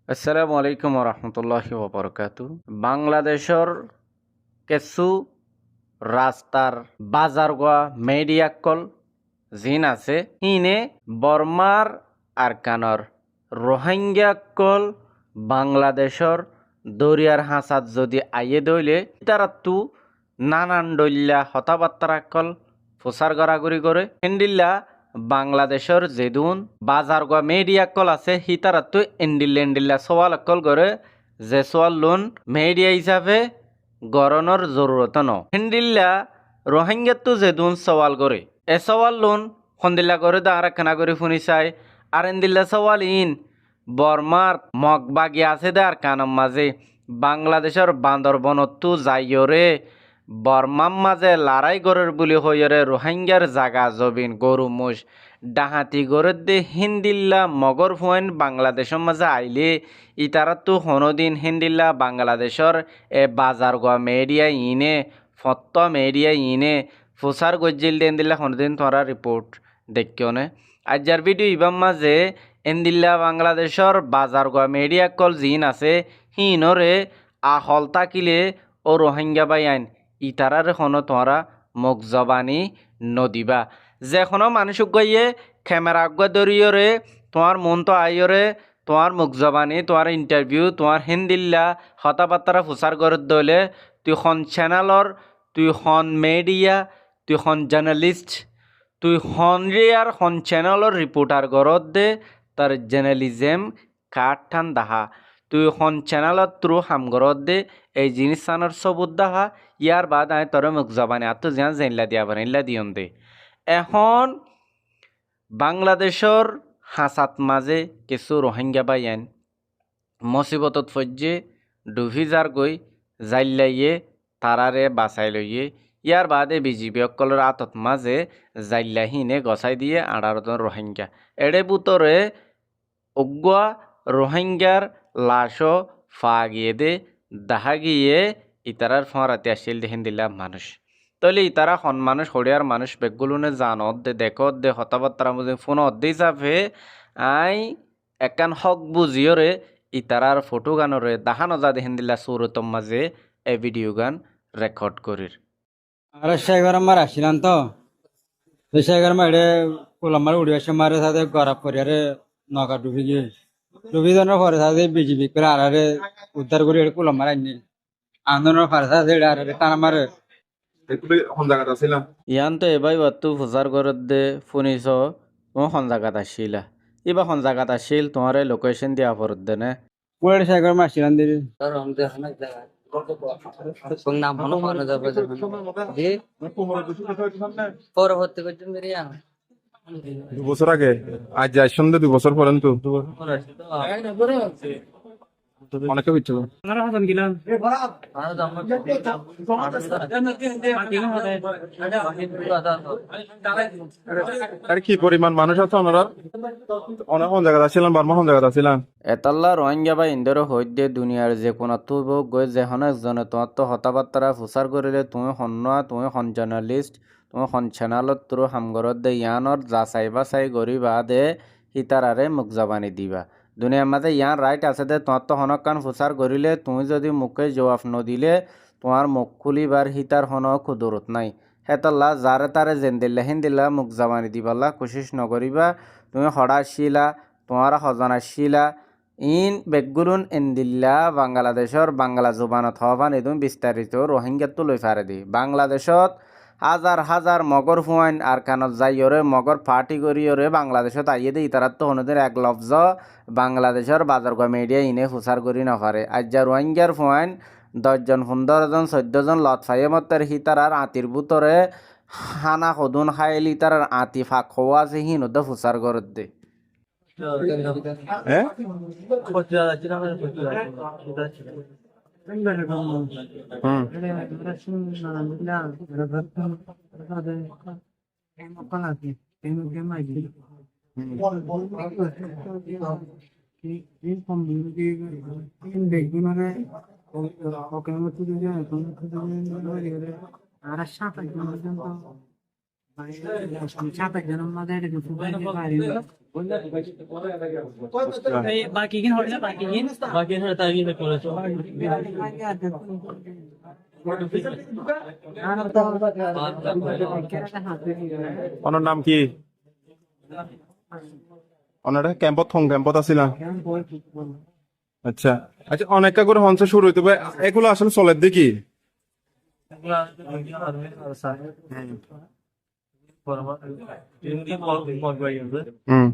আসসালামু আলাইকুম রহমতুল্লাহি ওবরকাতু। বাংলাদেশর কিছু রাস্তার বাজার গোয়া মেডিয়াকল জিন আছে ইনে বর্মার আরকানর রোহিঙ্গাকল বাংলাদেশর দরিয়ার হাসাত যদি আইয়ে দইলে তারাতু নানান ডল্লা হতাবার্তারাকল প্রচার গড়াগড়ি করে হেন্ডিল্লা বাংলাদেশর যেদুন বাজার গোয়া মেডিয়াকল আছে হিতারাতু এন্ডিল্লা সওয়াল অকল করে যে সওয়াল লোন মেডিয়া হিসাবে গরণর জরুরত ন হেন্ডিল্লা রোহিঙ্গাতো যেদুন সওয়াল করে এ সওয়াল লোন হন্দিল্লা করে দা আর খানা করে শুনি চাই আর এন্দিল্লা সওয়াল ইন বর্মার মগবাগি আছে দে আর কানম মাঝে বাংলাদেশের বান্দরবনতো যাইয়রে বর্মার মাঝে লড়াই গরের বুলি হইরে রোহিঙ্গার জাগা জবিন গরু মোষ ডাহাতি গরের দে হিন্দিল্লা মগর ফুয়েন বাংলাদেশের মাঝে আইলে ইতারাতো হনদিন হিন্দিল্লা বাংলাদেশের এ বাজার গোয়া মেডিয়া ইনে ফত্ত মেডিয়া ইনে ফুসার গজ্জিল দেন দিল্লা হনদিন তোরা রিপোর্ট দেখিওনে আজার ভিডিও ইবাম মাঝে এন্দিল্লা বাংলাদেশের বাজার গোয়া মেডিয়া কল জিন আছে হিনরে আহল তাকিলে ও রোহিঙ্গা বাই আইন ইতারার হনো তোরা মুখ জবানি নদিবা যেখনো মানুষ গইয়ে ক্যামেরা আগুয়া দরিয়রে তোমার মন তো আইয়রে তোমার মুখ জবানি তোমার ইন্টারভিউ তোমার হিন্দিল্লা হতাবার্তারা ফুসার করে দলে তুই হন চ্যানেলর তুই হন মিডিয়া তুই হন জার্নালিস্ট তুই হন রিয়ার হন চ্যানেলর রিপোর্টার গরত দে তার জার্নালিজম কাঠ ঠান দাহা তুই হন চ্যানেলত থ্রু হামগরত দে এই জিনিস সানোর সবুত দাহা ইয়ার বাদ আয় তোর মুখ জবানে আর তো জান জানলা দিয়া বানাইলা দিয়ন দে এখন বাংলাদেশর হাসাত মাঝে কিছু রোহিঙ্গা বাইন মুসিবতত ফজ্জে ডুবি যার গই জাইলাইয়ে তারারে বাঁচাই লইয়ে ইয়ার বাদে বিজিবি অকলের আতত মাঝে জাইলাহিনে গছাই দিয়ে 18 রোহিঙ্গা এড়ে বুতরে অগুয়া রোহিঙ্গার লাশও ফা গিয়ে দে দাহা গিয়ে ইতারার ফরাতে আসিল দেহেন দিলাম মানুষ তলে ইতারা হন মানুষ হরিয়ার মানুষ বেগুলোনে জানত দে দেখত দে হতাবার্তার মধ্যে ফোন অদ্দেই চাপে আই একান হক বুঝিওরে ইতারার ফটো গানরে দাহানো যা দেহেন দিলা সুরতম মাঝে এ ভিডিও গান রেকর্ড করির আরে শেখর আমার আসছিলাম তো শেখর মারে কোলামার উড়িয়া মারে সাথে গরাব করিয়ারে নগা ডুবি গিয়ে ডুবি জানার পরে সাথে বিজিবি করে আরে উদ্ধার করি কোলামার আইনি আন্দোলনের পরে সাথে আরে টানা মারে এখন জায়গাটা ছিলাম ইয়ান তো এবাই বাতু ফুজার ঘরত দে শুনিছ তুমি হন জাগাত আসছিলা এবার হন জাগাত আসছিল তোমার লোকেশন দিয়া পরত দে নে পুরো শেখর মার আসছিলাম দিদি নাম হলো পাওয়া যাবে জি পরবর্তী পর্যন্ত 2 বছর আগে আজ যাই সন্ধ্যে 2 বছর পর্যন্ত অনেকে বিচ্ছিল আর কি পরিমাণ মানুষ আছে ওনারা অনেক জায়গা ছিলাম বার্মা জায়গা ছিলাম এতাল্লা রোহিঙ্গা বা ইন্দোর হইতে দুনিয়ার যে কোনো তুব গৈ যে হন একজনে তোমার তো হতাবার্তারা ফুসার করিলে তুমি হন্না তুমি হন জার্নালিস্ট তুমি হন চ্যানেলত তোর হামগরত দে ইয়ানর যাচাই বাছাই করি বা দে হিতারারে মুখ জবানি দিবা দুনিয়ার মাঝে ইয়ান রাইট আছে দে তোমার তো হনক কান ফুসার করিলে তুমি যদি মুখে জবাব নদিলে তোমার মুখ খুলিবার হিতার হন খুদরত নাই হেতাল্লা যারে তারে জেন দিল্লা হিন্দিল্লা মুখ জবানি দিবাল্লা কোশিশ নকরিবা তুমি হড়া শিলা তোমার হজনা শিলা ইন বেগুলুন ইন্দিল্লা বাংলাদেশর বাংলা জুবানত হবান এদম বিস্তারিত রোহিঙ্গাতো লই ফারে দি বাংলাদেশত হাজার হাজার মগর ফুয়াইন আর কানত যাইয়রে মগর পার্টি করিয়রে বাংলাদেশত আইয়ে দি ইতারাত তো হনদের এক লফজ বাংলাদেশের বাজার গা মিডিয়া ইনে ফুসার করি নফারে আজ যা রোহিঙ্গার ফুয়াইন 10জন 15জন 14জন লত ফাইয়ে মতের হিতারার আতির বুতরে হানা সদুন খাইলি তার আতি ফাঁক হওয়া আছে হিনদ ফুসার করত দে হ্যাঁ আর 7 জন পর্যন্ত 7 জনের মধ্যে ওনার নাম কি? ওনারা ক্যাম্পত আছিল না? আচ্ছা আচ্ছা, অনেকটা করে হনসে শুরু হইতে হবে, এগুলো আসলে চলের দেখি হুম